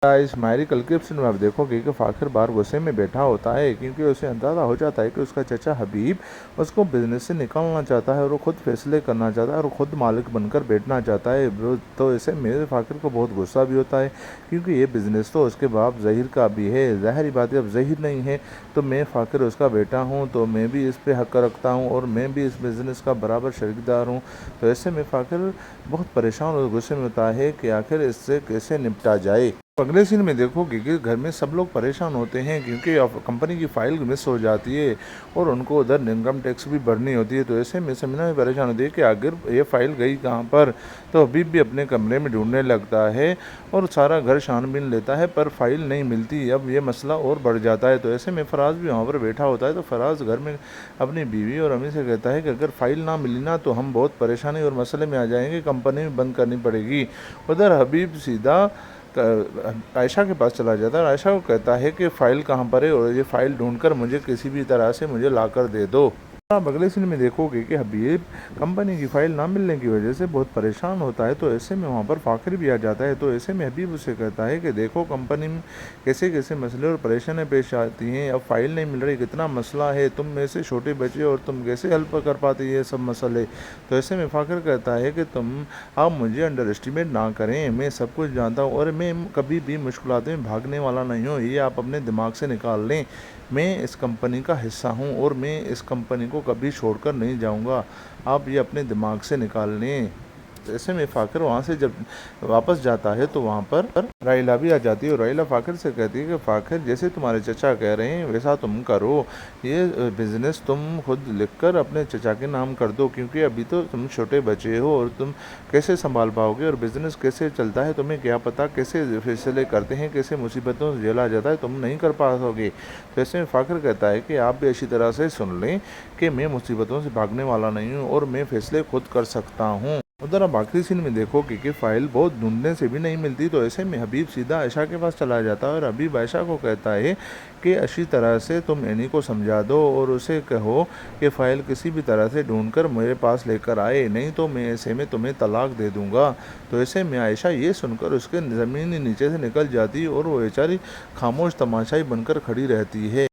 इस मायरी क्लिप्स में आप देखोगे कि फ़ाखिर बाहर गुस्से में बैठा होता है क्योंकि उसे अंदाज़ा हो जाता है कि उसका चचा हबीब उसको बिज़नेस से निकालना चाहता है और वो खुद फैसले करना चाहता है और खुद मालिक बनकर बैठना चाहता है। तो ऐसे मेरे फ़ाखिर को बहुत गुस्सा भी होता है क्योंकि ये बिज़नेस तो उसके बाप ज़हीर का भी है। ज़ाहिर बात है, अब ज़हीर नहीं है तो मैं फ़ाखिर उसका बेटा हूँ, तो मैं भी इस पे हक़ रखता हूँ और मैं भी इस बिज़नेस का बराबर शरीकदार हूँ। तो ऐसे में फ़ाखिर बहुत परेशान और गुस्से में होता है कि आखिर इससे कैसे निपटा जाए। अगले सीन में देखोगे कि घर में सब लोग परेशान होते हैं क्योंकि अब कंपनी की फ़ाइल मिस हो जाती है और उनको उधर इनकम टैक्स भी भरनी होती है। तो ऐसे में समझना भी परेशान होती है कि आखिर ये फ़ाइल गई कहाँ पर। तो हबीब भी अपने कमरे में ढूंढने लगता है और सारा घर छानबीन लेता है पर फ़ाइल नहीं मिलती। अब ये मसला और बढ़ जाता है। तो ऐसे में फ़राज़ भी वहाँ पर बैठा होता है। तो फ़राज़ घर में अपनी बीवी और अम्मी से कहता है कि अगर फ़ाइल ना मिली ना तो हम बहुत परेशानी और मसले में आ जाएंगे, कंपनी भी बंद करनी पड़ेगी। उधर हबीब सीधा आयशा के पास चला जाता है और आयशा को कहता है कि फ़ाइल कहाँ पर है और ये फ़ाइल ढूंढकर मुझे किसी भी तरह से मुझे लाकर दे दो। आप अगले सीन में देखोगे कि हबीब कंपनी की फ़ाइल ना मिलने की वजह से बहुत परेशान होता है। तो ऐसे में वहाँ पर फ़ाखिर भी आ जाता है। तो ऐसे में हबीब उसे कहता है कि देखो कंपनी में कैसे कैसे मसले और परेशानियाँ पेश आती हैं, अब फ़ाइल नहीं मिल रही, कितना मसला है, तुम में से छोटे बच्चे और तुम कैसे हेल्प कर पाते ये सब मसले। तो ऐसे में फ़ाखिर कहता है कि आप मुझे अंडर एस्टिमेट ना करें, मैं सब कुछ जानता हूँ और मैं कभी भी मुश्किलात में भागने वाला नहीं हूँ, ये आप अपने दिमाग से निकाल लें। मैं इस कंपनी का हिस्सा हूँ और मैं इस कंपनी को कभी छोड़कर नहीं जाऊँगा, आप ये अपने दिमाग से निकाल लें। ऐसे में फ़ाखिर वहाँ से जब वापस जाता है तो वहाँ पर राइला भी आ जाती है और राइला फ़ाखिर से कहती है कि फ़ाखिर जैसे तुम्हारे चचा कह रहे हैं वैसा तुम करो, ये बिज़नेस तुम खुद लिखकर अपने चचा के नाम कर दो क्योंकि अभी तो तुम छोटे बच्चे हो और तुम कैसे संभाल पाओगे और बिज़नेस कैसे चलता है तुम्हें क्या पता, कैसे फैसले करते हैं, कैसे मुसीबतों से झेला जाता है, तुम नहीं कर पाओगे। तो ऐसे में फ़ाखिर कहता है कि आप भी अच्छी तरह से सुन लें कि मैं मुसीबतों से भागने वाला नहीं हूँ और मैं फैसले खुद कर सकता हूँ। उधर अब आखिरी सीन में देखो कि फ़ाइल बहुत ढूंढने से भी नहीं मिलती। तो ऐसे में हबीब सीधा आयशा के पास चला जाता है और हबीब आयशा को कहता है कि अच्छी तरह से तुम एनी को समझा दो और उसे कहो कि फ़ाइल किसी भी तरह से ढूंढकर मेरे पास लेकर आए, नहीं तो मैं ऐसे में तुम्हें तलाक दे दूंगा। तो ऐसे में आयशा ये सुनकर उसके ज़मीन नीचे से निकल जाती और वो बेचारी खामोश तमाशाई बनकर खड़ी रहती है।